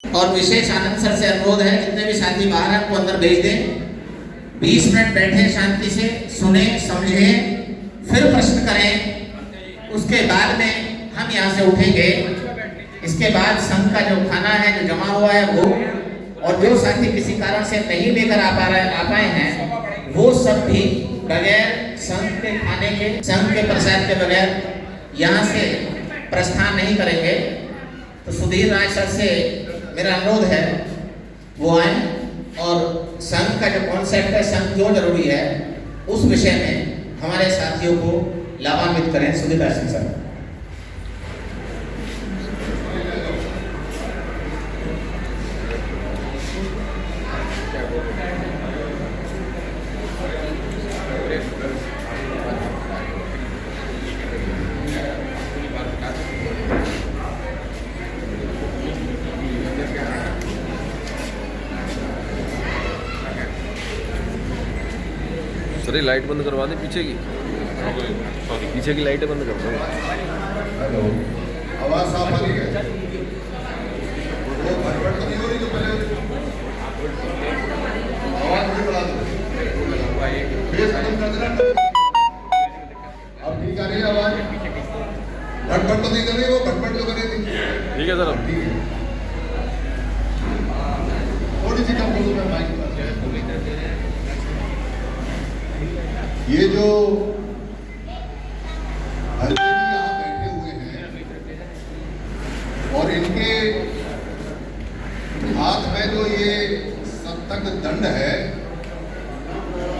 और विशेष आनंद सर से अनुरोध है, जितने भी साथी बाहर हैं उनको अंदर भेज दें। 20 मिनट बैठे शांति से, सुने समझे, फिर प्रश्न करें। उसके बाद में हम यहाँ से उठेंगे। इसके बाद संघ का जो खाना है जो जमा हुआ है वो, और जो साथी किसी कारण से नहीं लेकर आ पाए हैं, वो सब भी बगैर संघ के खाने के, संघ के प्रसाद के बगैर यहाँ से प्रस्थान नहीं करेंगे। तो सुधीर राय सर से मेरा अनुरोध है वो आए और संघ का जो कॉन्सेप्ट है, संघ क्यों जरूरी है, उस विषय में हमारे साथियों को लाभान्वित करें। सुधीर राय सर। सर ये लाइट बंद करवा दें पीछे की लाइटें बंद कर दो। हेलो, आवाज साफ आ रही है? वो भटभट तो नहीं हो रही? तो पहले आवाज भी बढ़ा दो, बेस कम कर देना। अब ठीक आ रही है आवाज? भटभट तो नहीं कर रही, वो भटभट तो कर रही थी। ठीक है सर, अब ठीक है, थोड़ी सी कम करो मैं माइक। ये जो हल्के जी यहाँ बैठे हुए हैं और इनके हाथ में जो ये सप्तक दंड है,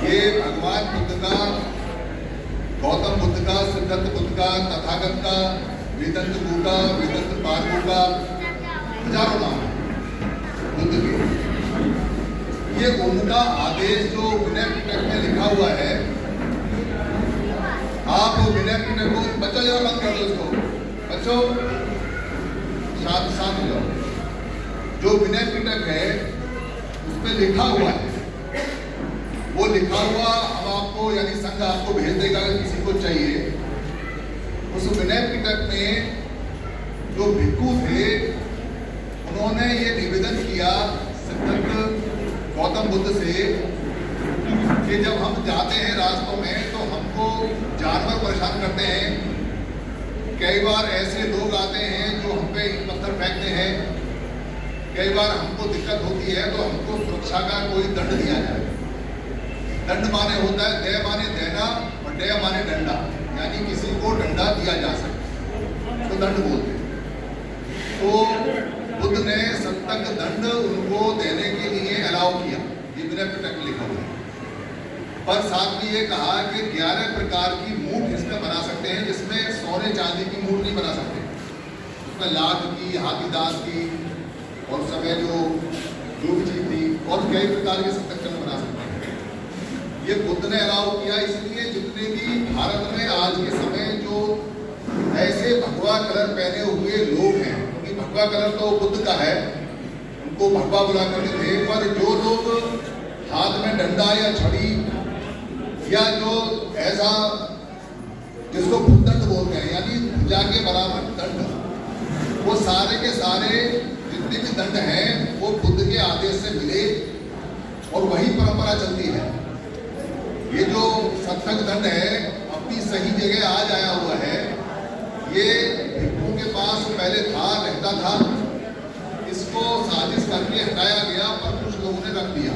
ये भगवान बुद्ध का, गौतम बुद्ध का, सिद्धार्थ बुद्ध का, तथागत का, वेदांत गुरु का, वेदांत पारगु का, हजारों नाम बुद्ध के। ये उनका आदेश जो विनय पिटक में लिखा हुआ है, आप विनय पिटक को, बच्चों जरा बंद कर दो इसको, बच्चों साथ साथ जाओ। जो विनय पिटक है उस पर लिखा हुआ है, वो लिखा हुआ हम आपको, यानी संघ आपको भेज देगा अगर किसी को चाहिए। उस विनय पिटक में जो भिक्खु थे उन्होंने ये निवेदन किया सिद्धार्थ गौतम बुद्ध से कि जब हम जाते हैं रास्तों में तो हमको जानवर परेशान करते हैं। कई बार ऐसे लोग आते हैं जो हम पे पत्थर फेंकते हैं। कई बार हमको दिक्कत होती है तो हमको सुरक्षा का कोई दंड दिया जाए। दंड माने होता है दया माने देना और दया माने डंडा, यानी किसी को डंडा दिया जा सके तो दंड बोलते हैं। तो बुद्ध ने सप्तक दंड उनको देने के लिए अलाउ किया, ये विनय पिटक लिखा हुआ है। पर साथ में ये कहा कि 11 प्रकार की मूठ इसमें बना सकते हैं, जिसमें सोने चांदी की मूठ नहीं बना सकते। उसमें लाख की, हाथी दांत की और समय जो भी चीज थी और कई प्रकार के सप्तक दंड बना सकते हैं। ये बुद्ध ने अलाउ किया, इसलिए जितने भी भारत में आज के समय जो ऐसे भगवा कलर पहने हुए लोग हैं, क्योंकि भगवा कलर तो बुद्ध का है, उनको भगवा बुला करते थे, पर जो लोग हाथ में डंडा या छड़ी या जो ऐसा जिसको भूदंड बोलते हैं, यानी भुजा के बराबर दंड, वो सारे के सारे जितने भी दंड हैं वो बुद्ध के आदेश से मिले और वही परंपरा चलती है। ये जो सप्तक दंड है अपनी सही जगह आज आया हुआ है। ये भिक्खुओं के पास पहले था, रहता था, इसको साजिश करके हटाया गया, पर कुछ लोगों ने रख दिया।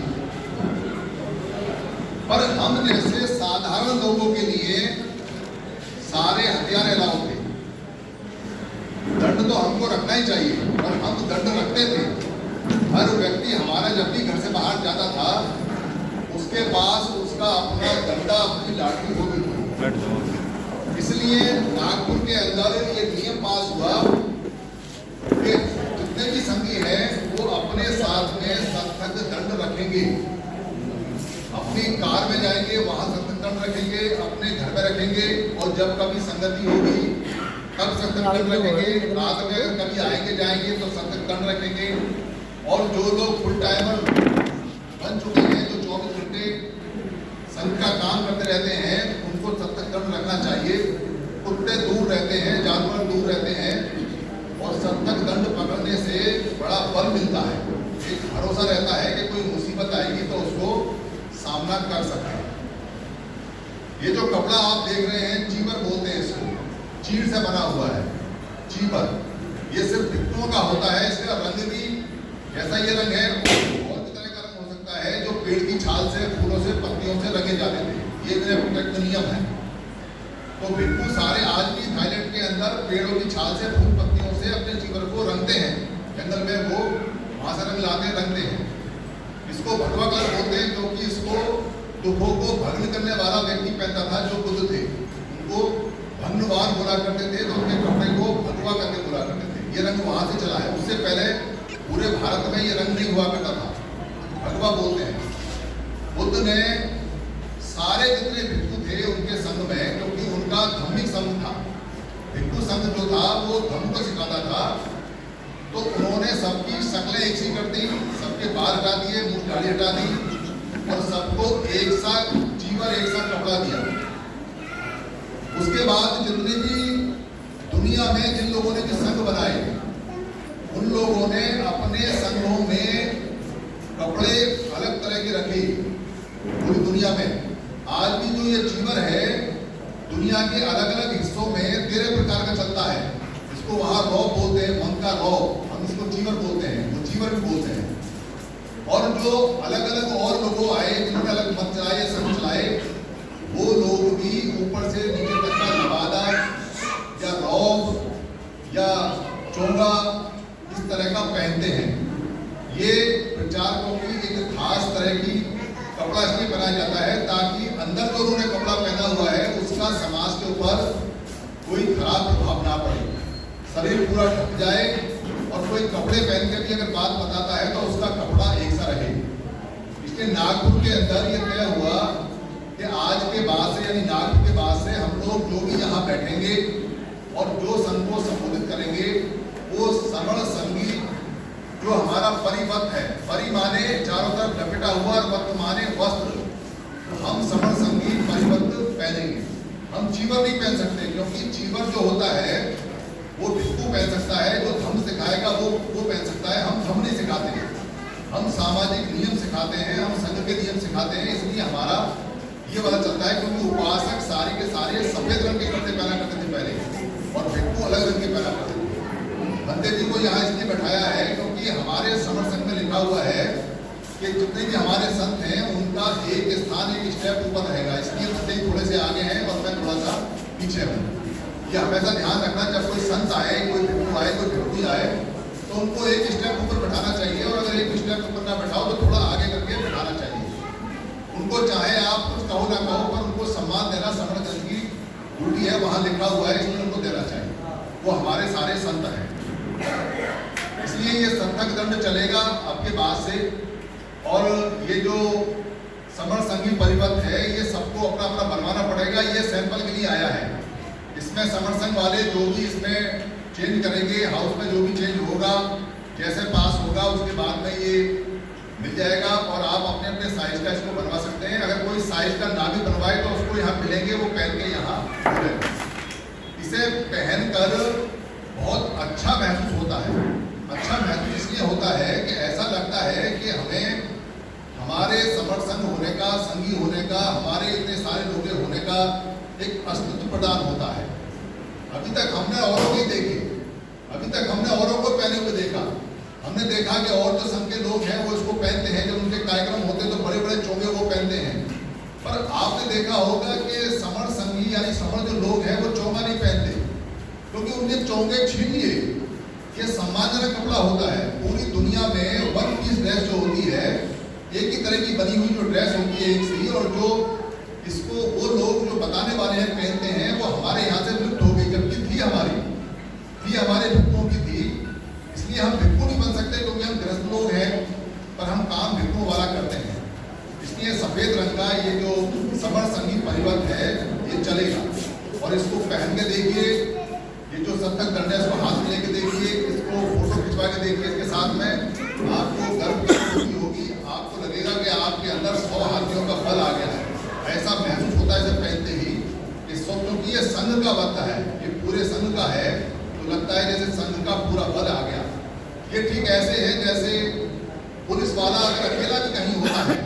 पर हम जैसे साधारण लोगों के लिए सारे हथियार अलाउ थे। दंड तो हमको रखना ही चाहिए और हम दंड रखते थे। हर व्यक्ति हमारा जब भी घर से बाहर जाता था उसके पास उसका अपना डंडा, अपनी लाठी होती थी। इसलिए नागपुर के अंदर ये नियम पास हुआ कि जितने भी संघी हैं वो अपने साथ में सप्तक दंड रखेंगे। अपनी कार में जाएंगे वहां सप्तक दंड रखेंगे, अपने घर में रखेंगे, और जब कभी संगति होगी तब सप्तक दंड रखेंगे। रात में अगर कभी आएंगे जाएंगे तो सप्तक दंड रखेंगे। और जो लोग फुल टाइमर बन चुके हैं, जो 24 घंटे संघ का काम करते रहते हैं, उनको सप्तक दंड रखना चाहिए। कुत्ते दूर रहते हैं, जानवर दूर रहते हैं, और संतक दंड पकड़ने से बड़ा बल मिलता है, एक भरोसा रहता है कि कोई मुसीबत आएगी तो उसको सामना कर सकते हैं। ये जो कपड़ा आप देख रहे हैं, चीवर बोलते हैं इसको, चीड़ से बना हुआ है चीवर। ये सिर्फ भिक्षुओं का होता है। इसका रंग भी जैसा ये रंग है और भी तरह का रंग हो सकता है, जो पेड़ की छाल से, फूलों से, पत्तियों से रंगे जाते थे। ये मेरे प्रोटेक्ट नियम है। तो भिक्षु सारे आज भी थाईलैंड के अंदर पेड़ों की छाल से, फूल पत्तियों से अपने चीवर को रंगते हैं। जंगल में वो वहां से रंग लाते रंगते हैं। इसको भगवा कलर बोलते हैं क्योंकि इसको दुखों को भग्न करने वाला व्यक्ति पहनता था, जो बुद्ध थे। उनको भग्नवान बोला करते थे, तो उनके कपड़े को भगवा करके बोला करते थे। ये रंग वहां से चला है। उससे पहले पूरे भारत में ये रंग नहीं हुआ करता था, भगवा बोलते हैं। बुद्ध ने सारे जितने भिक्षु थे उनके संग में, क्योंकि उनका धम्मिक संघ था, भिक्षु संघ जो था वो धम्म को सिखाता था, तो उन्होंने सबकी शक्लें एक सी कर दी, सबके बाल हटा दिए, मुंह दाढ़ी हटा दी और सबको एक साथ चीवर, एक साथ कपड़ा दिया। उसके बाद जितने भी दुनिया में जिन लोगों ने जो संघ बनाए, उन लोगों ने अपने संघों में कपड़े अलग तरह के रखे पूरी दुनिया में। आज भी जो ये चीवर है, दुनिया के अलग अलग हिस्सों में 13 प्रकार का चलता है। इसको वहाँ रॉ बोलते हैं, मंग का रॉ, हम इसको चीवर बोलते हैं, वो चीवर भी बोलते हैं। और जो अलग अलग और लोगों आए, जिन्होंने अलग मत चलाए, संघ चलाए, वो लोग भी ऊपर से नीचे तक का लबादा या रॉ या चोंगा इस तरह का पहनते हैं। ये प्रचारकों की एक खास तरह की कपड़ा इसलिए पहनाया जाता है ताकि अंदर जो उन्होंने कपड़ा पहना हुआ है उसका समाज के ऊपर कोई खराब प्रभाव ना पड़े, शरीर पूरा ढक जाए। और कोई कपड़े पहन के भी अगर बात बताता है तो उसका कपड़ा एक सा रहे। इसलिए नागपुर के अंदर ये तय हुआ कि आज के बाद से, यानी नागपुर के बाद से, हम लोग जो भी यहाँ बैठेंगे और जो संघ को संबोधित करेंगे वो समण संगी जो हमारा परिवत है, परि माने चारों तरफ लपेटा हुआ और वत माने वस्त्र, हम समण संगी परिवत पहनेंगे। हम चीवर नहीं पहन सकते, क्योंकि चीवर जो होता है वो भिक्षु पहन सकता है, जो धम्म सिखाएगा वो पहन सकता है। हम धम्म नहीं सिखाते हैं, हम सामाजिक नियम सिखाते हैं, हम संघ के नियम सिखाते हैं। इसलिए हमारा ये वाला चलता है, क्योंकि उपासक सारे के सारे सफेद रंग के कपड़े पहना करते थे पहले, और भिक्षु अलग रंग के पहना करते थे। बंदे जी को यहाँ इसलिए बैठाया है क्योंकि हमारे समर संघ में लिखा हुआ है कि जितने भी हमारे संत हैं उनका एक स्थान, एक स्टेप ऊपर रहेगा। इसलिए बंदे थोड़े से आगे हैं और मैं थोड़ा सा पीछे हूँ। ये हमेशा ध्यान रखना, जब कोई संत आए, कोई भिक्षु आए, कोई भिक्षु आए, तो उनको एक स्टेप ऊपर बैठाना चाहिए। और अगर एक स्टेप ऊपर ना बैठाओ तो थोड़ा आगे करके बैठाना चाहिए। उनको चाहे आप कुछ कहो ना कहो, पर उनको सम्मान देना समण संघ की ड्यूटी है, वहाँ लिखा हुआ है, इसलिए उनको देना चाहिए। वो हमारे सारे संत हैं, इसलिए ये संतक दंड चलेगा आपके बाद से। और ये जो समण संघी परिवत है, ये सबको अपना अपना बनवाना पड़ेगा। ये सैंपल के लिए आया है। इसमें समण संघ वाले जो भी इसमें चेंज करेंगे, हाउस में जो भी चेंज होगा, जैसे पास होगा उसके बाद में ये मिल जाएगा और आप अपने अपने साइज का इसको बनवा सकते हैं। अगर कोई साइज का ना भी बनवाए तो उसको यहाँ मिलेंगे, वो पहन के यहाँ हो जाएगा। इसे पहनकर बहुत अच्छा महसूस होता है। अच्छा महसूस इसलिए होता है कि ऐसा लगता है कि हमें हमारे समण संघ होने का, संगी होने का, हमारे इतने सारे लोग होने का एक अस्तित्व प्रदान होता है। अभी तक हमने औरों को देखे, अभी तक हमने औरों को पहने हुए देखा। हमने देखा कि और जो संघ के लोग हैं वो इसको पहनते हैं, जब उनके कार्यक्रम होते तो बड़े बड़े चोंगे वो पहनते हैं। पर आपने देखा होगा कि समण संगी यानी समण जो लोग हैं वो चोंगा नहीं पहनते, क्योंकि उनके चोंगे छीन लिए। ये सम्मानजनक कपड़ा होता है। पूरी दुनिया में वन पीस ड्रेस जो होती है, एक ही तरह की बनी हुई जो ड्रेस होती है एक सी, और जो इसको वो लोग जो बताने वाले हैं पहनते हैं, वो हमारे यहाँ से लुप्त हो गई, जबकि थी हमारे भिक्षुओं की थी। इसलिए हम भिक्षु नहीं बन सकते क्योंकि हम गृहस्थ लोग हैं, पर हम काम भिक्षुओं वाला करते हैं। इसलिए सफेद रंग का ये जो समण संगी परिवत है ये चलेगा। और इसको पहन के देखिए, ये जो संतक दंड है इसको हाथ में लेके देखिए, इसको फोटो खिंचवा के देखिए। इसके साथ में आपको गर्व की अनुभूति होगी, आपको लगेगा कि आपके अंदर 100 हाथियों का बल आ गया है। ऐसा महसूस होता है इसे पहनते ही। क्योंकि ये संघ का वक्त है, ये पूरे संघ का है, तो लगता है जैसे संघ का पूरा बल आ गया। ये ठीक ऐसे है जैसे पुलिस वाला अगर अकेला भी कहीं होता है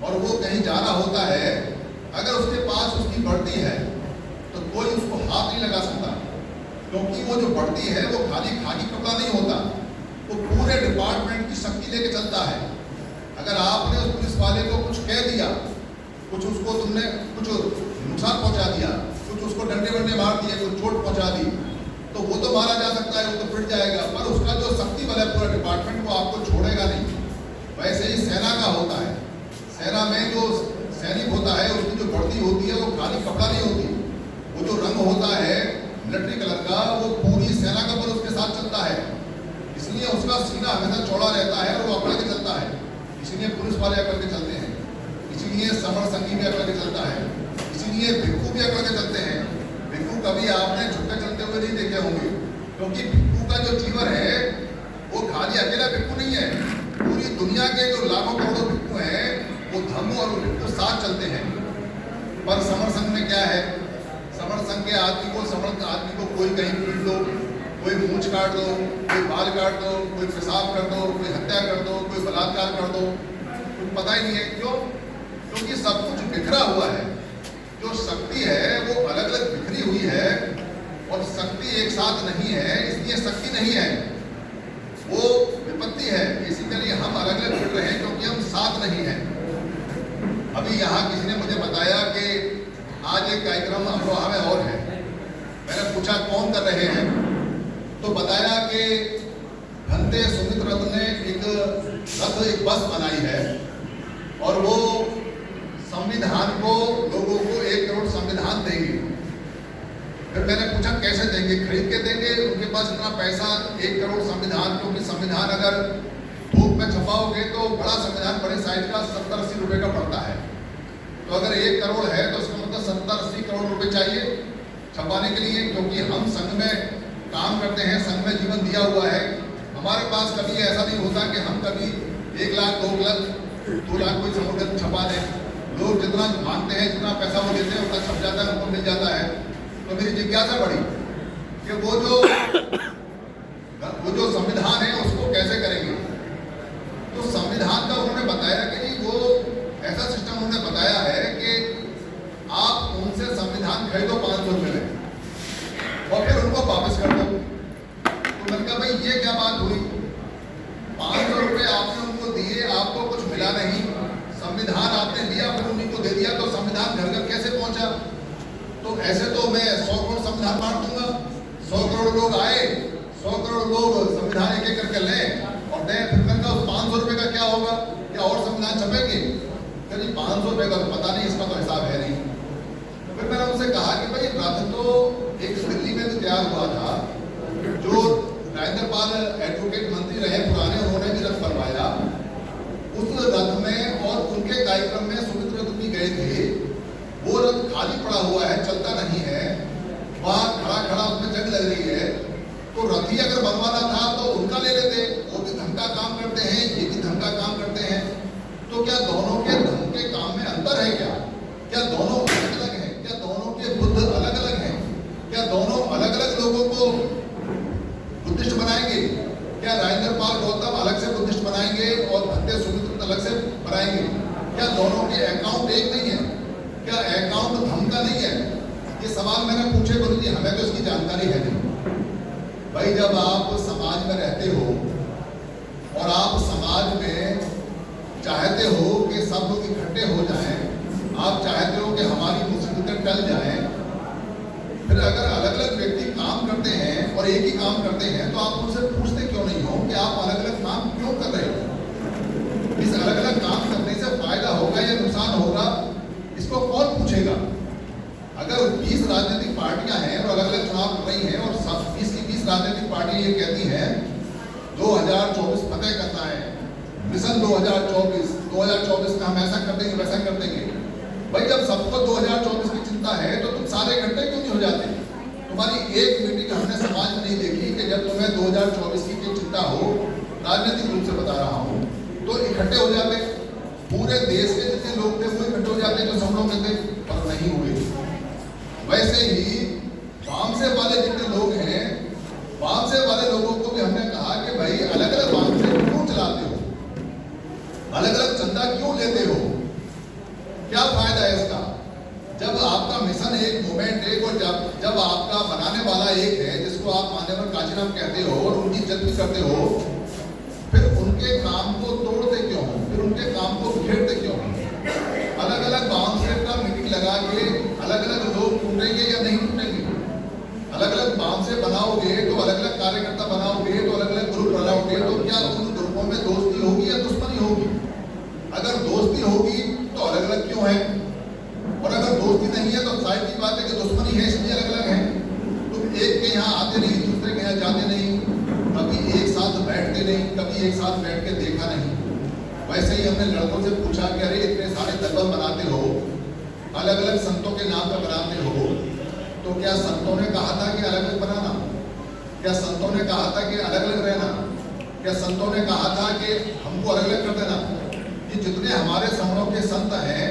और वो कहीं जा रहा होता है, अगर उसके पास उसकी वर्दी है तो कोई उसको हाथ नहीं लगा सकता, क्योंकि वो जो वर्दी है वो खाली खाकी कपड़ा नहीं होता, वो पूरे डिपार्टमेंट की शक्ति लेके चलता है। अगर आपने उस पुलिस वाले को कुछ कह दिया, कुछ उसको तुमने कुछ नुकसान पहुंचा दिया, कुछ उसको डंडे वंडे मार दिए, कुछ चोट पहुंचा दी, तो वो तो मारा जा सकता है, वो तो पिट जाएगा, पर उसका जो शक्ति बल है पूरा डिपार्टमेंट वो आपको छोड़ेगा नहीं। वैसे ही सेना का होता है। सेना में जो सैनिक होता है उसकी जो वर्दी होती है वो खाली कपड़ा नहीं होती, वो जो रंग होता है मिलिट्री कलर का, वो पूरी सेना का बल उसके साथ चलता है। इसलिए उसका सीना हमेशा चौड़ा रहता है और वो अकड़ के चलता है। इसीलिए पुलिस वाले अकड़ के चलते हैं, इसीलिए समर संगी भी अकड़ के चलता है, इसीलिए भिक्खू भी अकड़ के चलते हैं। भिक्खू कभी आपने छुट्टे चलते हुए नहीं देखे होंगे, क्योंकि भिक्खू का जो जीवन है वो खाली अकेला भिक्खू नहीं है, पूरी दुनिया के जो लाखों करोड़ों भिक्खू हैं वो धम्म और भिक्खू साथ चलते हैं। पर समर संघ में क्या है, समर संघ के आदमी को कोई कहीं पीट दो, कोई मूंछ काट दो, कोई बाल काट दो, कोई पेशाब कर दो, कोई हत्या कर दो, कोई बलात्कार कर दो, कुछ पता ही नहीं है। क्यों? क्योंकि सब कुछ बिखरा हुआ है। जो शक्ति है वो अलग अलग बिखरी हुई है और शक्ति एक साथ नहीं है, इसलिए शक्ति नहीं है, वो विपत्ति है। इसीलिए हम अलग अलग फिर रहे हैं क्योंकि हम साथ नहीं हैं। अभी यहाँ किसी ने मुझे बताया कि आज एक कार्यक्रम अमरोहा में और है। मैंने पूछा कौन कर रहे हैं, तो बताया कि भंते सुमित रथ ने एक बस बनाई है और वो संविधान को लोगों को 1 करोड़ संविधान देंगे। फिर मैंने पूछा कैसे देंगे, खरीद के देंगे? उनके पास इतना पैसा 1 करोड़ संविधान, क्योंकि संविधान अगर थोक में छपाओगे तो बड़ा संविधान बड़े साइज का 70-80 रुपए का पड़ता है। तो अगर 1 करोड़ है तो उसका मतलब 70-80 करोड़ रुपए चाहिए छपाने के लिए, क्योंकि हम संघ में काम करते हैं, संघ में जीवन दिया हुआ है। हमारे पास कभी ऐसा नहीं होता कि हम कभी 1 लाख 2 लाख कोई समुद्र छपा दें। लोग जितना मांगते हैं, जितना पैसा वो देते हैं उतना छप जाता है, उनको मिल जाता है। तो मेरी जिज्ञासा बढ़ी कि वो जो संविधान है उसको कैसे करेंगे। तो संविधान का उन्होंने बताया कि जी वो ऐसा सिस्टम उन्होंने बताया है कि आप उनसे संविधान खरीदो 500 रुपये में और फिर उनको वापस कर दो। तो मैंने कहा भाई ये क्या बात हुई, 500 रुपये आपने उनको दिए, आपको कुछ मिला नहीं, संविधान आपने दिया फिर उन्हीं को दे दिया, तो संविधान घर घर कैसे पहुंचा? तो ऐसे तो मैं 100 करोड़ संविधान बांट दूंगा, 100 करोड़ लोग आए, 100 करोड़ लोग संविधान एक करके लें और दें, फिर मैंने कहा 500 रुपये का क्या होगा, क्या और संविधान छपेंगे? कहीं 500 रुपये का तो पता नहीं, इसका तो हिसाब है नहीं। फिर मैंने उनसे कहा कि भाई रथ तो एक दिल्ली में भी तैयार हुआ था, जो राजेंद्र पाल एडवोकेट मंत्री रहे पुराने, उन्होंने भी रथ बनवाया। उस रथ में और उनके कार्यक्रम में सुमित रथ भी गए थे, वो रथ खाली पड़ा हुआ है, चलता नहीं है, वहां खड़ा उसमें जंग लग रही है। तो रथी अगर बनवाना था तो उनका ले लेते, वो भी धन का काम करते हैं, ये भी धन का काम करते हैं। तो क्या दोनों के धन के काम में अंतर है? क्या दोनों अलग अलग हैं? क्या दोनों के बुद्ध अलग अलग हैं? क्या दोनों अलग अलग लोगों को बुद्धिस्ट बनाएंगे? क्या राजेंद्र पाल गौतम अलग से बुद्धिस्ट बनाएंगे और भंते सुमित अलग से बनाएंगे? क्या दोनों के अकाउंट एक नहीं है? क्या अकाउंट धर्म का नहीं है? ये सवाल मैंने पूछे, गुरु जी हमें तो इसकी जानकारी है नहीं। भाई जब आप समाज में रहते हो और आप समाज में चाहते हो कि सब लोग इकट्ठे हो जाएं, आप चाहते हो कि हमारी मुसीबतें टल जाएं, फिर अगर अलग अलग व्यक्ति काम करते हैं और एक ही काम करते हैं तो आप उनसे पूछते क्यों नहीं हो कि आप अलग अलग काम क्यों कर रहे हो? इस अलग अलग काम करने से फायदा होगा या नुकसान होगा, इसको कौन पूछेगा? अगर 20 राजनीतिक पार्टियां हैं और अलग अलग चुनाव कर रही हैं और 20 की 20 राजनीतिक पार्टियां ये कहती हैं 2024 फतेह करना है, मिशन 2024 का हम ऐसा कर देंगे वैसा कर देंगे। भाई जब सबको 2024 की चिंता है तो तुम सारे इकट्ठे क्यों नहीं हो जाते? तुम्हारी एक मीटिंग हमने समाज में नहीं देखी कि जब तुम्हें 2024 की चिंता हो, राजनीतिक रूप से बता रहा हूँ, तो इकट्ठे हो जाते। पूरे देश के जितने लोग थे वो इकट्ठे हो जाते जो सब लोग थे, पर नहीं हुए। वैसे ही वामसे वाले जितने लोग हैं चंदा क्यों लेते हो? क्या फायदा है इसका? जब आपका मिशन एक, मूवमेंट एक, और जब आपका बनाने वाला एक है जिसको आप मान्यवर काशीराम कहते हो और उनकी इज्जत भी करते हो, फिर उनके काम को तोड़ते क्यों हो? फिर उनके काम को बिखेरते क्यों हो? अलग अलग बाउंसर का मीटिंग लगा के अलग अलग लोग टूटेंगे या नहीं टूटेंगे? अलग अलग बाउंसर बनाओगे तो अलग अलग कार्यकर्ता बनाओगे तो अलग अलग ग्रुप बनाओगे, तो क्या उन ग्रुपों में दोस्ती होगी या दुश्मनी होगी? अगर दोस्ती होगी तो अलग अलग क्यों है? और अगर दोस्ती नहीं है तो जाहिर सी बात है कि दुश्मनी है, इसलिए अलग अलग है। तुम एक के यहाँ आते नहीं, दूसरे के यहाँ जाते नहीं, कभी एक साथ बैठते नहीं, कभी एक साथ बैठ के देखा नहीं। वैसे ही हमने लड़कों से पूछा कि अरे इतने सारे दलबल बनाते हो, अलग अलग संतों के नाम पर बनाते हो, तो क्या संतों ने कहा था कि अलग अलग बनाना? क्या संतों ने कहा था कि अलग अलग रहना? क्या संतों ने कहा था कि हमको अलग अलग कर देना? ये जितने हमारे समरों के संत हैं,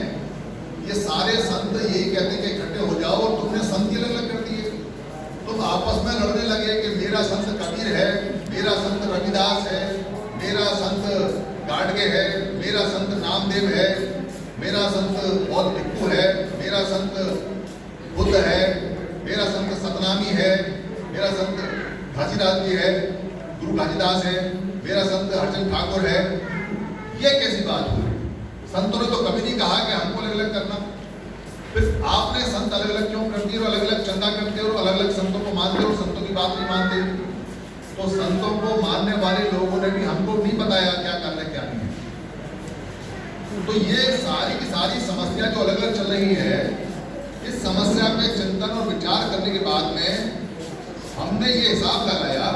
ये सारे संत यही कहते कि इकट्ठे हो जाओ, और तुमने संत ही अलग अलग कर दिए। तुम आपस में लड़ने लगे कि मेरा संत कबीर है, मेरा संत रविदास है, मेरा संत गाडगे है, मेरा संत नामदेव है, मेरा संत बौद्ध भिक्खु है, मेरा संत बुद्ध है, मेरा संत सतनामी है, मेरा संत घासीदास जी है, गुरु घासीदास है, मेरा संत हरचंद ठाकुर है। ये कैसी बात हुई? संतों ने तो कभी नहीं कहा कि हमको अलग अलग करना। फिर आपने संत अलग अलग क्यों कर दिए और अलग अलग चंदा करते हो और अलग अलग संतों को मानते हो और संतों की बात नहीं मानते? तो संतों को मानने वाले लोगों ने भी हमको नहीं बताया क्या करना क्या नहीं है। तो ये सारी की सारी समस्या जो अलग अलग चल रही है, इस समस्या पे चिंतन और विचार करने के बाद में हमने ये हिसाब लगाया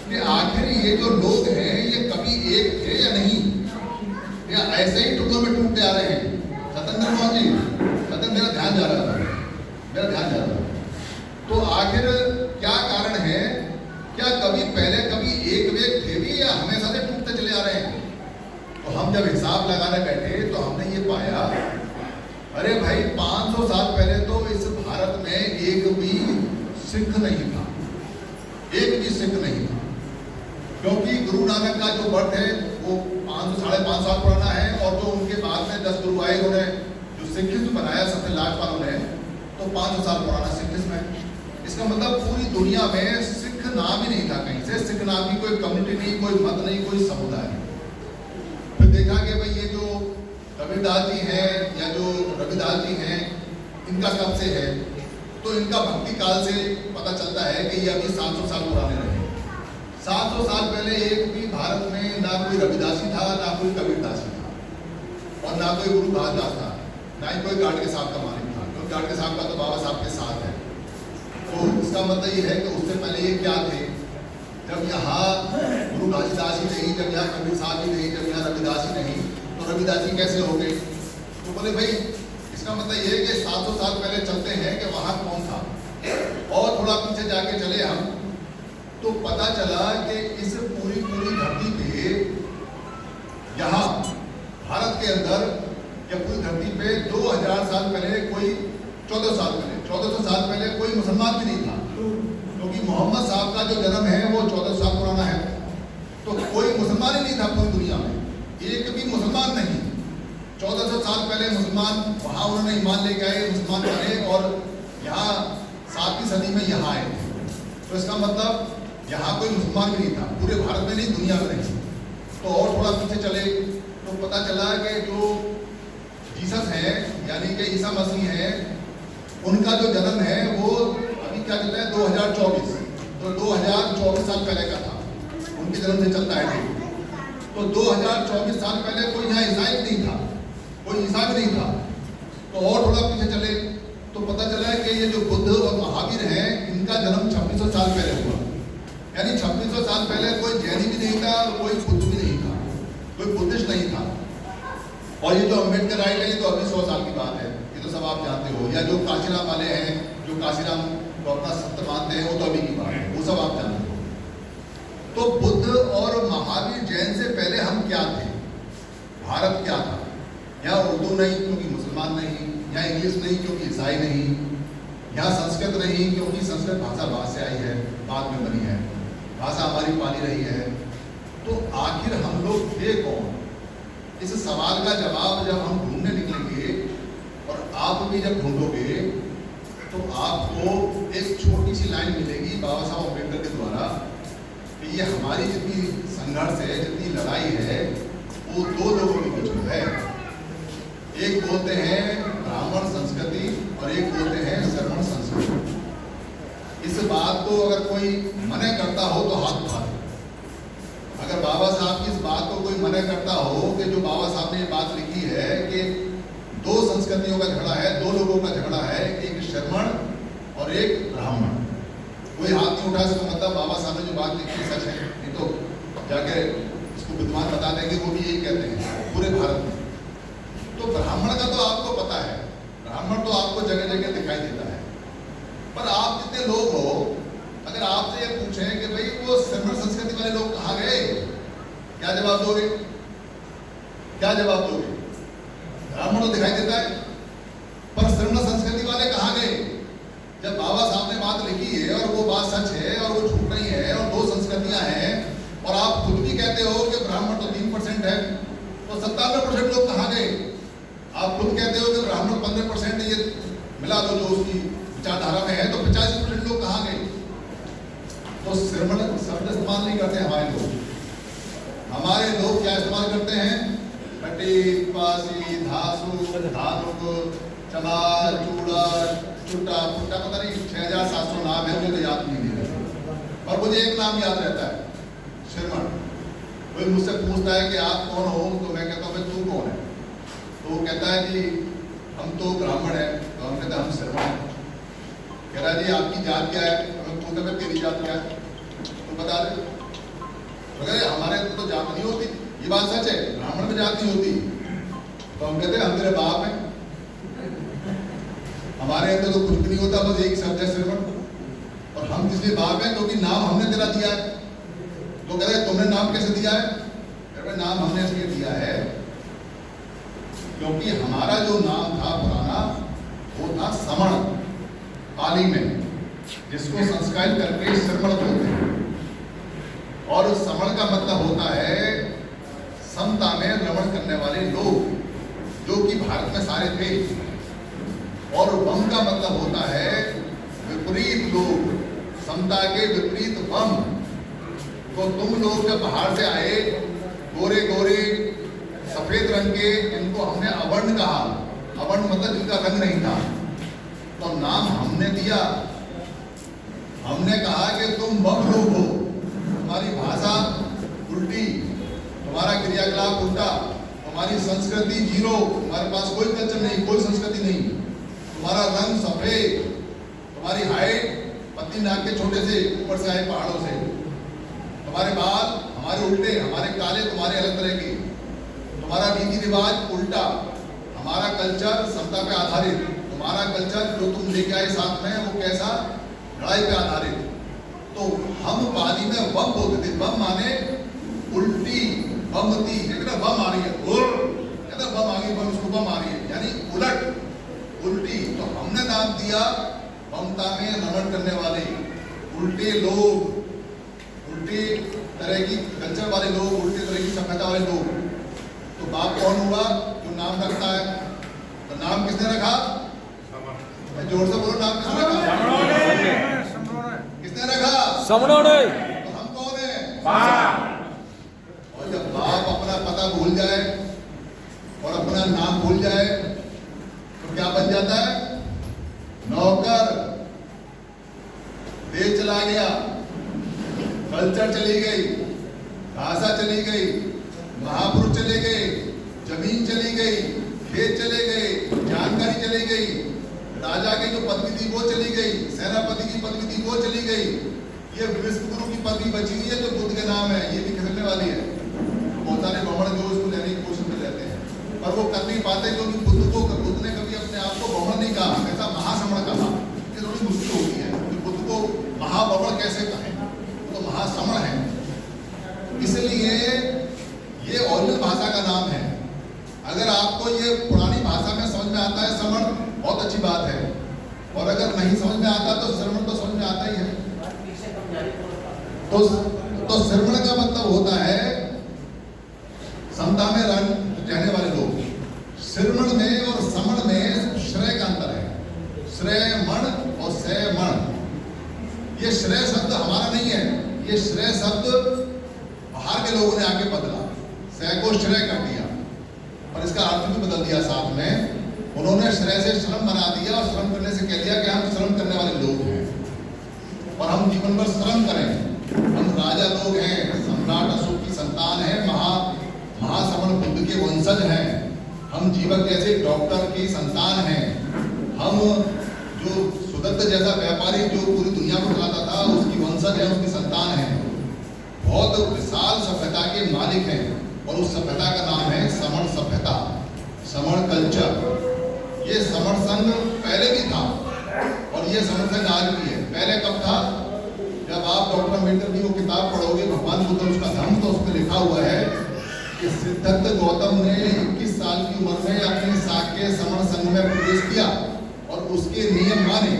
कि आखिर ये जो लोग हैं ये कभी एक थे या नहीं, या ऐसे ही टुकड़ों में टूटते आ रहे हैं। सत्येंद्र मोहन जी, सत्येंद्र, मेरा ध्यान जा रहा था। तो आखिर क्या कारण है? क्या कभी पहले कभी एक वेग थे भी या हमेशा से टूटते चले आ रहे हैं? तो हम जब हिसाब लगाने बैठे तो हमने ये पाया, अरे भाई 500 साल पहले तो इस भारत में एक भी सिख नहीं था, एक भी सिख नहीं था, क्योंकि गुरु नानक का जो बर्थ है वो 500-550 साल पुराना है, और जो उनके बाद में 10 गुरु आए, उन्होंने जो सिखिज्म बनाया सबसे लास्ट वालों ने, तो 500 साल पुराना सिखिज्म है। इसका मतलब पूरी दुनिया में सिख नाम ही नहीं था, कहीं से सिख नाम की कोई कम्युनिटी नहीं, कोई मत नहीं, कोई समुदाय नहीं। फिर देखा कि भाई ये जो कबीरदास जी हैं या जो रविदास जी हैं, इनका कब से है? तो इनका भक्ति काल से पता चलता है कि ये अभी 700 साल पुराने रहे। 700 साल पहले एक भी भारत में ना कोई रविदासी था, ना कोई कबीरदासी था, और ना कोई गुरु घासीदास था, ना ही कोई गाडगे साहब का मालिक था, क्योंकि गाडगे साहब का तो बाबा साहब के साथ है। तो इसका मतलब ये है कि उससे पहले ये क्या थे? जब यहाँ गुरु घासीदास ही नहीं, जब यहाँ कबीर साहब ही नहीं, जब यहाँ रविदास ही नहीं, तो रविदासी कैसे हो गई? तो बोले भाई इसका मतलब ये है कि 700 साल पहले चलते हैं कि वहाँ कौन था, और थोड़ा पीछे जाके चले हम, तो पता चला कि इस पूरी धरती पे, यहाँ भारत के अंदर या पूरी धरती पे 2000 साल पहले कोई 1400 साल पहले कोई मुसलमान भी नहीं था, क्योंकि मोहम्मद साहब का जो जन्म है वो 1400 साल पुराना है। तो कोई मुसलमान ही नहीं था पूरी दुनिया में, एक भी मुसलमान नहीं। 1400 साल पहले मुसलमान वहाँ उन्होंने ईमान लेके आए, मुसलमान बने, और यहाँ 7वीं सदी में यहाँ आए थे। तो इसका मतलब यहाँ कोई मुसलमान भी नहीं था, पूरे भारत में नहीं, दुनिया में नहीं। तो और थोड़ा पीछे चले तो पता चला कि जो जीसस है, यानी कि ईसा मसीह है, उनका जो जन्म है वो अभी क्या चल रहा है 2024, तो 2024 साल पहले का था, उनके जन्म से चलता है। तो 2024 साल पहले कोई यहाँ ईसाई नहीं था, कोई ईसा भी नहीं था। तो और थोड़ा पीछे चले तो पता चला कि ये जो बुद्ध और महावीर हैं, इनका जन्म 2600 साल पहले हुआ, यानी 2600 साल पहले कोई जैनी भी नहीं था, कोई बुद्ध भी नहीं था, कोई बुद्धिस्ट नहीं था। और ये जो अम्बेडकर आए थे तो अभी 100 साल की बात है, ये तो सब आप जानते हो। या जो काशीराम वाले हैं, जो काशीराम को अपना संत मानते हैं, वो तो अभी की बात है, वो सब आप जानते हो। तो बुद्ध और महावीर जैन से पहले हम क्या थे? भारत क्या था? यहाँ उर्दू नहीं क्योंकि मुसलमान नहीं, यहाँ इंग्लिश नहीं क्योंकि ईसाई नहीं, यहाँ संस्कृत नहीं क्योंकि संस्कृत भाषा बाहर से आई है, बाद में बनी है, भाषा हमारी पाली रही है। तो आखिर हम लोग थे कौन? इस सवाल का जवाब जब हम ढूंढने निकलेंगे और आप भी जब ढूंढोगे तो आपको एक छोटी सी लाइन मिलेगी बाबा साहब अम्बेडकर के द्वारा कि ये हमारी जितनी संघर्ष है, जितनी लड़ाई है, वो दो लोगों के बीच में है। एक बोलते हैं ब्राह्मण संस्कृति और एक बोलते हैं श्रमण संस्कृति। इस बात को अगर कोई मना करता हो तो हाथ उठा दे। अगर बाबा साहब की इस बात को कोई मना करता हो कि जो बाबा साहब ने ये बात लिखी है कि दो संस्कृतियों का झगड़ा है, दो लोगों का झगड़ा है, एक श्रमण और एक ब्राह्मण, कोई हाथ नहीं उठा। इसका मतलब बाबा साहब ने जो बात लिखी सच है। नहीं तो जाके इसको विद्वान बता देंगे, वो भी यही कहते हैं पूरे भारत में। तो ब्राह्मण का तो आपको पता है, ब्राह्मण तो आपको जगह जगह दिखाई देता है। पर आप जितने लोग हो, अगर आपसे ये पूछें कि भाई वो श्रमण संस्कृति वाले लोग कहाँ गए, क्या जवाब दोगे? क्या जवाब दोगे? ब्राह्मण तो दिखाई देता है, पर श्रमण संस्कृति वाले कहाँ गए? जब बाबा साहब ने बात लिखी है और वो बात सच है और वो झूठ नहीं है और दो संस्कृतियां हैं, और आप खुद भी कहते हो कि ब्राह्मण तो 3% है, तो 97% लोग कहाँ गए? आप खुद कहते हो कि ब्राह्मण 15% ये मिला दो जो उसकी विचारधारा में है, तो 85% लोग कहाँ गए? तो श्रमण शब्द इस्तेमाल नहीं करते हमारे लोग। हमारे लोग क्या इस्तेमाल करते हैं? कटी, पासी, धासु, धानुक, चमार, चूड़ा, चुट्टा, पुट्टा, पता नहीं 6700 नाम है, मुझे तो याद नहीं है। और मुझे एक नाम याद रहता है, श्रमण। कोई मुझसे पूछता है कि आप कौन हो, तो मैं कहता हूँ तू कौन है? तो वो कहता है जी हम तो ब्राह्मण है। तो हम कहते हैं हम श्रमण हैं। कह रहा है जी आपकी जात क्या है? हमें पूछता है तेरी जात क्या है, तो बता दे। अगर हमारे तो जात नहीं होती, ये बात सच है, ब्राह्मण में जात नहीं होती। तो हम कहते हैं हम तेरे बाप हैं। हमारे अंदर तो कुछ भी नहीं होता, बस एक शब्द है श्रमण, और हम इसलिए बाप हैं क्योंकि नाम हमने तेरा दिया है। तो कह रहे तुमने नाम कैसे दिया है? नाम हमने इसलिए दिया है क्योंकि हमारा जो नाम था पुराना वो था समण, पाली में, जिसको संस्कृत करके श्रमण बोलते हैं। और समण का मतलब होता है समता में रमण करने वाले लोग, जो कि भारत में सारे थे। और वम का मतलब होता है विपरीत लोग, समता के विपरीत वम। तो तुम लोग जब बाहर से आए, गोरे गोरे सफेद रंग के, इनको हमने अवर्ण कहा। अवर्ण मतलब जिनका रंग नहीं था। तो नाम हमने दिया, हमने कहा कि तुम वम लोग हो, तुम्हारी भाषा उल्टी, तुम्हारा क्रियाकलाप उल्टा, तुम्हारी संस्कृति जीरो, तुम्हारे पास कोई कल्चर नहीं, कोई संस्कृति नहीं, तुम्हारा रंग सफेद, तुम्हारी हाइट पत्नी नाक के छोटे से ऊपर से आए पहाड़ों से, तुम्हारे बाल हमारे उल्टे, हमारे काले, तुम्हारे अलग तरह के, तुम्हारा रीति रिवाज उल्टा, हमारा कल्चर समता पे आधारित, तुम्हारा कल्चर जो तुम लेके आए साथ में वो कैसा, लड़ाई पे आधारित। तो हम पाली में वम बोलते थे। वम माने उल्टी, वमती, लेकिन वम आ रही है, कहते वम आ गई, वम इसको वम आ रही है, यानी उलट, उल्टी। तो हमने नाम दिया ममता में रमण करने वाले उल्टे लोग, उल्टे तरह की कल्चर वाले लोग, उल्टे तरह की सभ्यता वाले लोग। तो बाप कौन हुआ? जो नाम रखता है। तो नाम किसने रखा? जोर से बोलो, नाम किसने रखा? किसने रखा? समणों ने। तो हम कौन है? और जब बाप अपना पता भूल जाए और अपना नाम भूल जाए तो क्या बन जाता है? नौकर। देश चला गया, कल्चर चली गई, भाषा चली गई, महापुरुष चले गए, जमीन चली गई, खेत चले गए, जानकारी चली गई, राजा की जो पदवी थी वो चली गई, सेनापति की पदवी थी वो चली गई, ये विश्व गुरु की पदवी बची हुई है जो बुद्ध के नाम है, ये भी खिसकने वाली है। बहुत सारे ब्राह्मण जो उसको लेने की कोशिश में रहते हैं, पर वो कर नहीं पाते क्योंकि बुद्ध ने कभी अपने आप को ब्राह्मण नहीं कहा, ऐसा महाश्रमण कहा। ये थोड़ी मुश्किल होती है कि बुद्ध को महाब्राह्मण कैसे कहें, तो महाश्रमण है। इसलिए ये ओरिजिनल भाषा का नाम है। अगर आपको ये पुरानी भाषा में समझ में आता है श्रमण, बहुत अच्छी बात है, और अगर नहीं समझ में आता तो श्रमण तो समझ में आता ही है। तो श्रमण का मतलब होता है समता में कहने वाले लोग, श्रमण में और समण में श्रेय का अंतर है। श्रेय मण और सय मण, ये श्रेय शब्द हमारा नहीं है, ये श्रेय शब्द बाहर के लोगों ने आके बदला, सय को श्रेय कर दिया और इसका अर्थ भी बदल दिया। साथ में उन्होंने श्रेय से श्रम बना दिया और श्रम करने से कह दिया कि हम श्रम करने वाले लोग हैं और हम जीवन भर श्रम करें। हम राजा लोग हैं, सम्राट अशोक की संतान है, महासमण बुद्ध के वंशज हैं, हम जीवक जैसे डॉक्टर की संतान हैं, हम जो सुदत्त जैसा व्यापारी जो पूरी दुनिया को चलाता था उसकी वंशज है, उसकी संतान है। बहुत विशाल सभ्यता के मालिक हैं और उस सभ्यता का नाम है समण सभ्यता, समण कल्चर। ये समण संघ पहले भी था और ये समण संघ आज भी है। पहले कब था? जब आप डॉक्टर अम्बेडकर की वो किताब पढ़ोगे भगवान बुद्ध उसका धर्म, तो उसमें लिखा हुआ है कि सिद्धार्थ गौतम ने 21 साल की उम्र में अपने शाक्य समण संघ में प्रवेश किया और उसके नियम माने,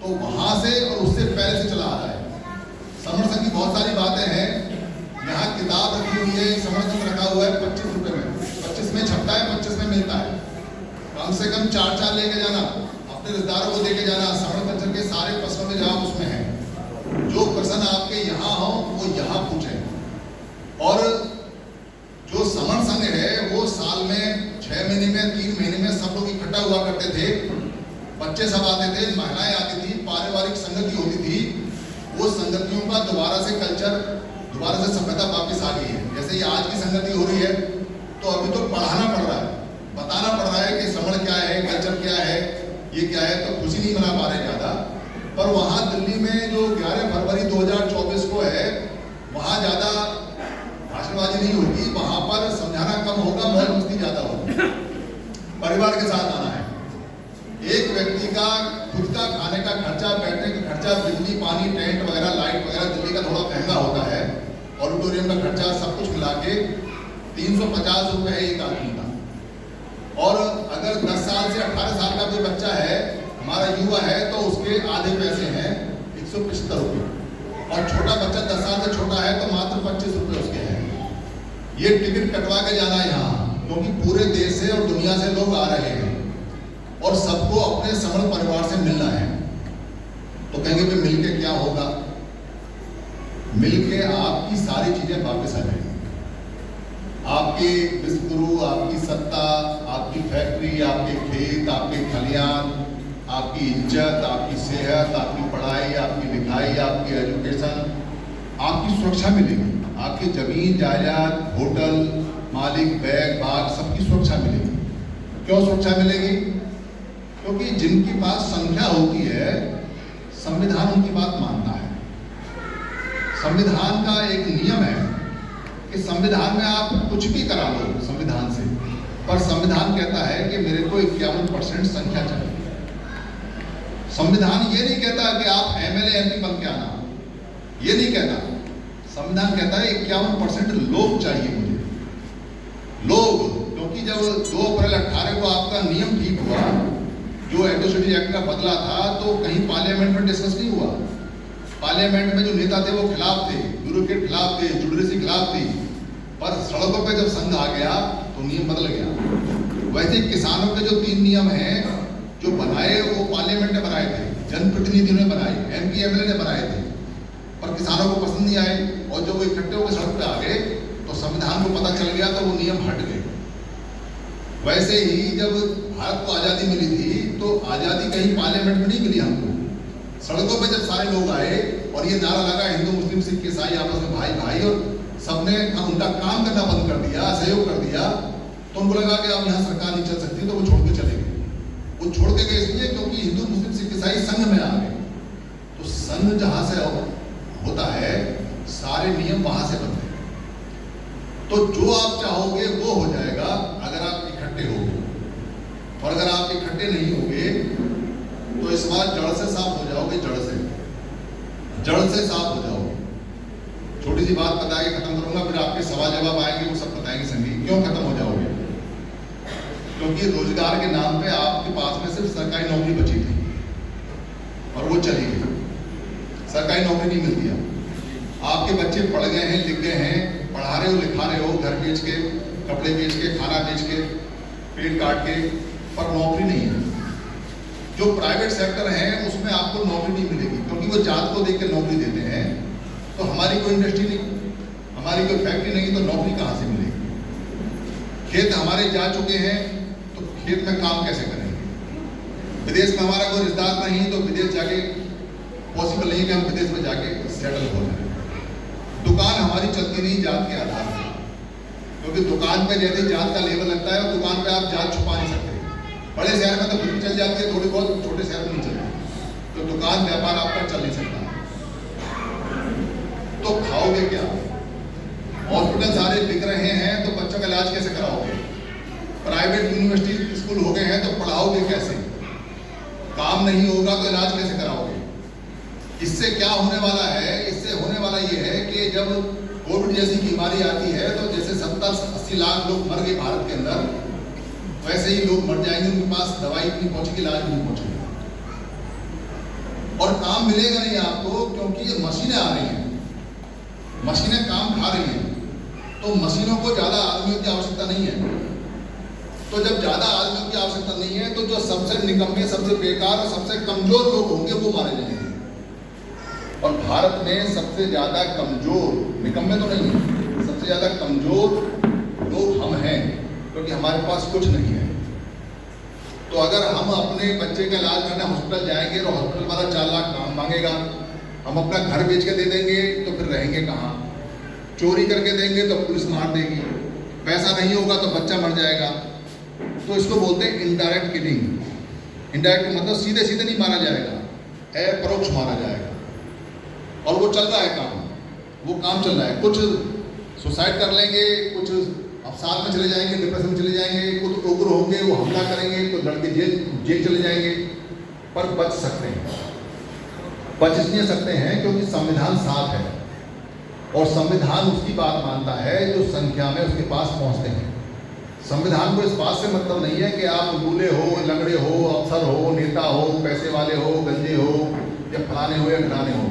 तो वहां से और उससे पहले से चला आ रहा है। समण संघ की बहुत सारी बातें हैं। यहाँ किताब रखी हुई है, समण संघ रखा हुआ है 25 रुपए में, 25 में छपता है, 25 में मिलता है। कम से कम 4 लेके जाना, अपने रिश्तेदारों को देके जाना। समण कल्चर के सारे प्रश्नों में जवाब उसमें है। जो प्रश्न आपके यहाँ हो वो यहाँ पूछें। और जो समण संघ है वो साल में 6 महीने में 3 महीने में सब लोग इकट्ठा हुआ करते थे। बच्चे सब आते थे, महिलाएं आती थी, पारिवारिक संगति होती थी। वो संगतियों का दोबारा से कल्चर, दोबारा से सभ्यता वापस आ गई है। जैसे ये आज की संगति हो रही है तो अभी तो पढ़ाना पड़ रहा है, बताना पड़ रहा है कि समण क्या है, कल्चर क्या है, ये क्या है, तो खुशी नहीं मना पा रहे ज़्यादा। पर वहाँ दिल्ली में जो 11 फरवरी 2024 को है, वहाँ ज़्यादा भाषणबाजी नहीं होगी, वहाँ पर समझाना कम होगा, मौज मस्ती ज़्यादा होगी। परिवार के साथ आना है। एक व्यक्ति का खुद का खाने का खर्चा, बैठने का खर्चा, बिजली पानी टेंट वगैरह लाइट वगैरह दिल्ली का थोड़ा महंगा होता है, ऑडिटोरियम का खर्चा सब कुछ मिला के 350 रुपये है एक आदमी का। और अगर 10 साल से 18 साल का कोई बच्चा है, हमारा युवा है, तो उसके आधे पैसे हैं 175 रुपये। और छोटा बच्चा 10 साल से छोटा है तो मात्र 25 रुपये उसके हैं। ये टिकट कटवा के जाना है यहाँ, क्योंकि पूरे देश से और दुनिया से लोग आ रहे हैं और सबको अपने समण परिवार से मिलना है। तो कहेंगे भाई मिलके क्या होगा? मिलके आपकी सारी चीजें वापस आ जाएंगी। आपके विश्वगुरु, आपकी सत्ता, आपकी फैक्ट्री, आपके खेत, आपके खलियान, आपकी इज्जत, आपकी सेहत, आपकी पढ़ाई, आपकी लिखाई, आपकी एजुकेशन, आपकी सुरक्षा मिलेगी। आपकी जमीन जायदाद, होटल मालिक, बैग बाग, सबकी सुरक्षा मिलेगी। क्यों सुरक्षा मिलेगी? क्योंकि जिनके पास संख्या होती है, संविधान उनकी बात मानता है। संविधान का एक नियम है कि संविधान में आप कुछ भी करा लो संविधान से, पर संविधान कहता है कि मेरे को 51% संख्या चाहिए। संविधान ये नहीं कहता कि आप MLA MP बन के आना, ये नहीं कहता। संविधान कहता है 51% लोग चाहिए मुझे, लोग। क्योंकि जब 2 अप्रैल 18 को आपका नियम ठीक हुआ, जो एट्रोसिटी एक्ट का बदला था, तो कहीं पार्लियामेंट में डिस्कस नहीं हुआ। पार्लियामेंट में जो नेता थे वो खिलाफ थे, ब्यूरोक्रेट खिलाफ थे, जुडिशरी खिलाफ थी। पर सड़कों पे जब संघ आ गया तो नियम बदल गया। वैसे किसानों के जो 3 नियम हैं जो बनाए, वो पार्लियामेंट ने बनाए थे, जनप्रतिनिधियों ने बनाए, MP MLA ने बनाए थे, पर किसानों को पसंद नहीं आए। और जब वो इकट्ठे होकर सड़क पे आ गए तो संविधान को पता चल गया तो वो नियम हट गए। वैसे ही जब भारत को आज़ादी मिली थी तो आज़ादी कहीं पार्लियामेंट में नहीं मिली हमको। सड़कों पे जब सारे लोग आए और ये नारा लगा हिंदू मुस्लिम सिख ईसाई आपस में भाई भाई, और सबने उनका काम करना बंद कर दिया, सहयोग कर दिया, तो उनको लगा कि अब यहाँ सरकार नहीं चल सकती, तो वो छोड़ के चले गए। वो छोड़ के गए इसलिए क्योंकि हिंदू मुस्लिम सिख ईसाई संघ में आ गए। तो संघ जहाँ से होता है सारे नियम वहां से बनते हैं। तो जो आप चाहोगे वो हो जाएगा अगर आप इकट्ठे होगे। और अगर आप इकट्ठे नहीं होगे तो इस बार जड़ से साफ हो जाओगे, जड़ से साफ हो जाओगे। छोटी सी बात बता के खत्म करूंगा, फिर आपके सवाल जवाब आएंगे, वो सब बताएंगे संगी। क्यों खत्म हो जाओगे? क्योंकि रोजगार के नाम पे आपके पास में सिर्फ सरकारी नौकरी बची थी और वो चली गई। सरकारी नौकरी नहीं मिलती। आपके बच्चे पढ़ गए हैं, लिख गए हैं, पढ़ा रहे हो, लिखा रहे हो, घर बेच के कपड़े बेच के, खाना बेच के, पेट काट के, पर नौकरी नहीं है। जो प्राइवेट सेक्टर है उसमें आपको नौकरी नहीं मिलेगी, क्योंकि वो जात को देख के नौकरी देते हैं। तो हमारी कोई इंडस्ट्री नहीं, हमारी कोई फैक्ट्री नहीं, तो नौकरी कहाँ से मिलेगी? खेत हमारे जा चुके हैं तो खेत में काम कैसे करेंगे? विदेश में हमारा कोई रिश्तेदार नहीं, तो विदेश जाके पॉसिबल नहीं कि हम विदेश में जाके सेटल हो जाए। दुकान हमारी चलती नहीं जात के आधार पर, क्योंकि दुकान पे जैसे जात का लेबल लगता है, दुकान पे आप जात छुपा नहीं सकते। बड़े शहर में तो फिर भी चल जाती है, थोड़ी बहुत, छोटे शहर में नहीं चलती। तो दुकान व्यापार आपका चल नहीं सकता। तो खाओगे क्या? हॉस्पिटल सारे बिक रहे हैं तो बच्चों का इलाज कैसे कराओगे? प्राइवेट यूनिवर्सिटी स्कूल हो गए हैं तो पढ़ाओगे कैसे? काम नहीं होगा तो इलाज कैसे कराओगे? इससे क्या होने वाला है? इससे होने वाला ये है कि जब कोविड जैसी बीमारी आती है तो जैसे 70-80 लाख लोग मर गए भारत के अंदर, वैसे ही लोग मर जाएंगे, उनके पास दवाई नहीं पहुंचेगी, इलाज नहीं पहुंचेगा, और काम मिलेगा नहीं आपको, क्योंकि ये मशीनें आ रही हैं, मशीनें काम खा रही हैं। तो मशीनों को ज्यादा आदमियों की आवश्यकता नहीं है। तो जब ज्यादा आदमियों की आवश्यकता नहीं है तो जो सबसे निकम्मे, सबसे बेकार और सबसे कमजोर लोग होंगे वो मारे जाएंगे। और भारत में सबसे ज्यादा कमजोर, निकम्मे तो नहीं है, सबसे ज्यादा कमजोर लोग हम हैं, क्योंकि हमारे पास कुछ नहीं है। तो अगर हम अपने बच्चे का इलाज करने हॉस्पिटल जाएंगे तो हॉस्पिटल वाला 4 लाख काम मांगेगा, हम अपना घर बेच के दे देंगे तो फिर रहेंगे कहाँ? चोरी करके देंगे तो पुलिस मार देगी, पैसा नहीं होगा तो बच्चा मर जाएगा। तो इसको बोलते हैं इनडायरेक्ट किलिंग। इनडायरेक्ट मतलब सीधे सीधे नहीं मारा जाएगा, अपरोक्ष मारा जाएगा। और वो चल रहा है काम, वो काम चल रहा है। कुछ सुसाइड कर लेंगे, कुछ अवसाद में चले जाएंगे, डिप्रेशन में चले जाएंगे, कुछ उग्र होंगे, वो हमला करेंगे, कुछ लड़के जेल चले जाएंगे, पर बच सकते हैं। बच इसलिए सकते हैं क्योंकि संविधान साफ है, और संविधान उसकी बात मानता है जो संख्या में उसके पास पहुंचते हैं। संविधान को इस बात से मतलब नहीं है कि आप लूले हो, लंगड़े हो, अफसर हो, नेता हो, पैसे वाले हो, गंजे हो, या फलाने हो या ढलाने हो,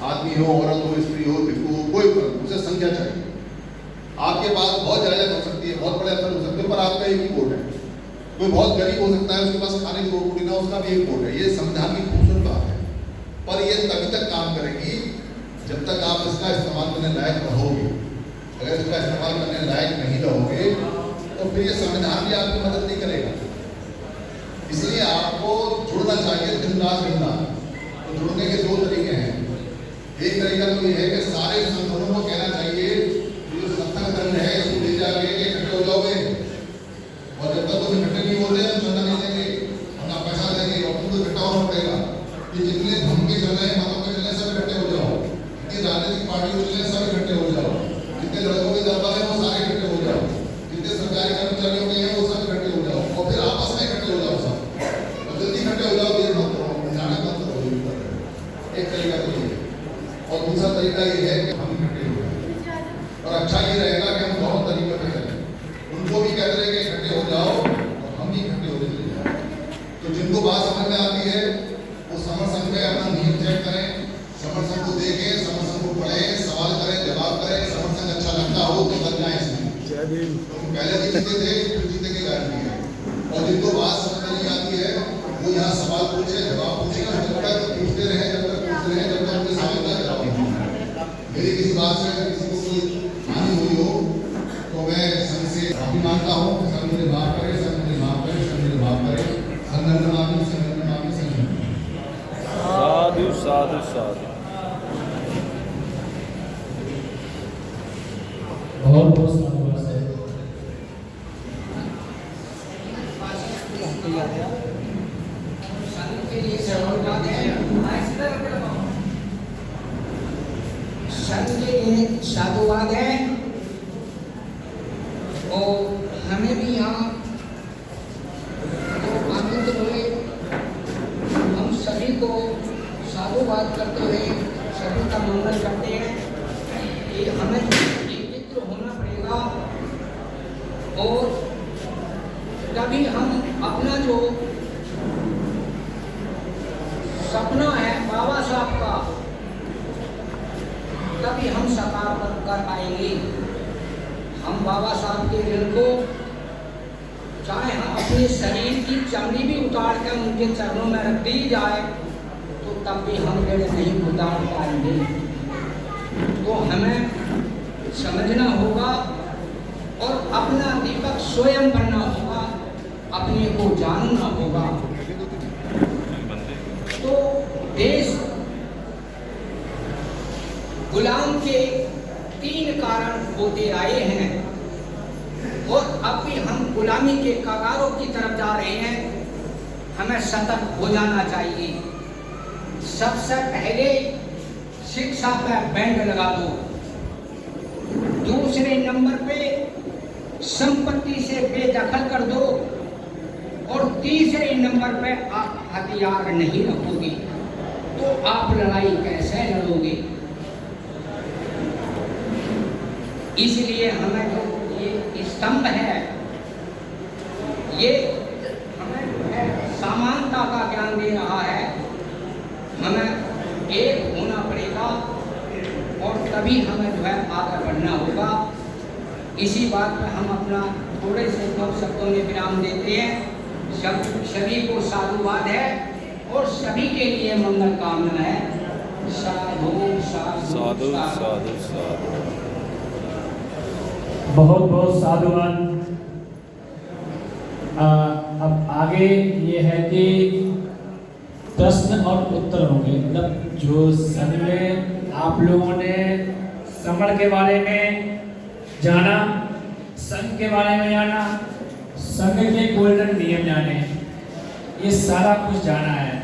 आदमी हो, औरत हो, स्त्री हो, भिक्षु हो, कोई उसे संख्या चाहिए। आपके पास बहुत जायदाद हो सकती है, बहुत बड़े अफसर हो सकते हैं, पर आपका एक ही वोट है। कोई बहुत गरीब हो सकता है, उसके पास खाने की रोटी ना, उसका भी एक वोट है। ये संविधान की खूबसूरत बात है, पर ये तभी तक काम करेगी जब तक आप इसका इस्तेमाल करने लायक रहोगे। अगर इसका इस्तेमाल करने लायक नहीं रहोगे तो फिर ये संविधान भी आपकी मदद नहीं करेगा। इसलिए आपको जुड़ना चाहिए, दिन रात जुड़ना। तो जुड़ने के 2 तरीके हैं। एक तरीका तो ये है कि सारे संगठनों को कहना चाहिए, जो सत्संग दंड है इसको ले जाके इकट्ठे हो जाओगे, और जब तक तुम इकट्ठे नहीं होते हम चंदा नहीं देंगे, हम पैसा देंगे, और तुमको इकट्ठा होना पड़ेगा। कि जितने धमके चल रहे हैं, मतों के चल रहे हैं, सब इकट्ठे हो जाओ। जितने राजनीतिक पार्टियों चल रहे हैं, सब इकट्ठे हो जाओ। जितने लड़कों के दल वाले हैं वो सारे इकट्ठे हो जाओ। जितने सरकारी कर्मचारियों के हैं वो सब इकट्ठे हो जाओ, और फिर आपस में इकट्ठे हो जाओ सब, और जल्दी इकट्ठे हो जाओ, देर मत करो, नाटक मत करो। एक तरीका तो ये है। और दूसरा तरीका ये है कि हम इकट्ठे हो जाए, और अच्छा ये रहेगा कि हम दोनों तरीकों पे चलें। उनको भी कहते रहे कि इकट्ठे हो जाओ, और हम भी इकट्ठे होते चले जाए। तो जिनको बात समझ में आती है वो समर संघ में अपना नियम चेक करें, समर संघ को देखें, समर संघ को पढ़ें, सवाल करें, जवाब करें। समर संघ अच्छा लगता हो तो लग जाए इसमें। तो पहले भी जीते थे, फिर जीते की गारंटी है। और जिनको बात समझ में नहीं आती है वो यहाँ सवाल पूछे, जवाब पूछे, जब तक पूछते रहे, जब तक पूछते रहे, जब तक उनके सवाल का जवाब नहीं मिले। मेरी किसी बात से अगर किसी को कोई हानि हुई हो तो मैं संघ से माफी मांगता हूँ। संघ मुझे माफ करे, संघ मुझे माफ करे, संघ मुझे माफ करे। संघ माफी, संघ माफी, संघ साधु साधु साधु। और बहुत साधुवाद है। संघ के लिए साधुवाद है, संघ के लिए साधुवाद है। और हमें भी यहाँ जो आनंद हुए, हम सभी को साधुवाद करते हुए सभी का मंगल करते हैं कि हमें एकत्र होना पड़ेगा, और तभी हम अपना जो सपना है बाबा साहब का, तभी हम साकार कर पाएंगे। हम बाबा साहब के ऋण को, चाहे हम अपने शरीर की चमड़ी भी उतार कर उनके चरणों में रख दी जाए तो तब भी हम ऋण नहीं उतार पाएंगे। तो हमें समझना होगा और अपना दीपक स्वयं बनना होगा, अपने को जानना होगा। तो देश गुलाम के 3 कारण होते आए हैं और अब भी हम गुलामी के कगारों की तरफ जा रहे हैं। हमें सतर्क हो जाना चाहिए। सबसे पहले शिक्षा पर बैंड लगा दो, दूसरे नंबर पे संपत्ति से बेदखल कर दो और तीसरे नंबर पे आप हथियार नहीं रखोगे तो आप लड़ाई कैसे लड़ोगे। इसलिए हमें जो ये स्तंभ है, ये हमें जो है समानता का ज्ञान दे रहा है। हमें एक होना पड़ेगा और तभी हमें जो है आगे बढ़ना होगा। इसी बात पर हम अपना थोड़े से 2 शब्दों में विराम देते हैं। सभी को साधुवाद है और सभी के लिए मंगल कामना है। साधु साधु साधु साधु साधु। बहुत बहुत साधुवाद। अब आगे ये है कि प्रश्न और उत्तर होंगे। मतलब जो संघ में आप लोगों ने समण के बारे में जाना, संघ के बारे में जाना, संघ के गोल्डन नियम जाने, ये सारा कुछ जाना है।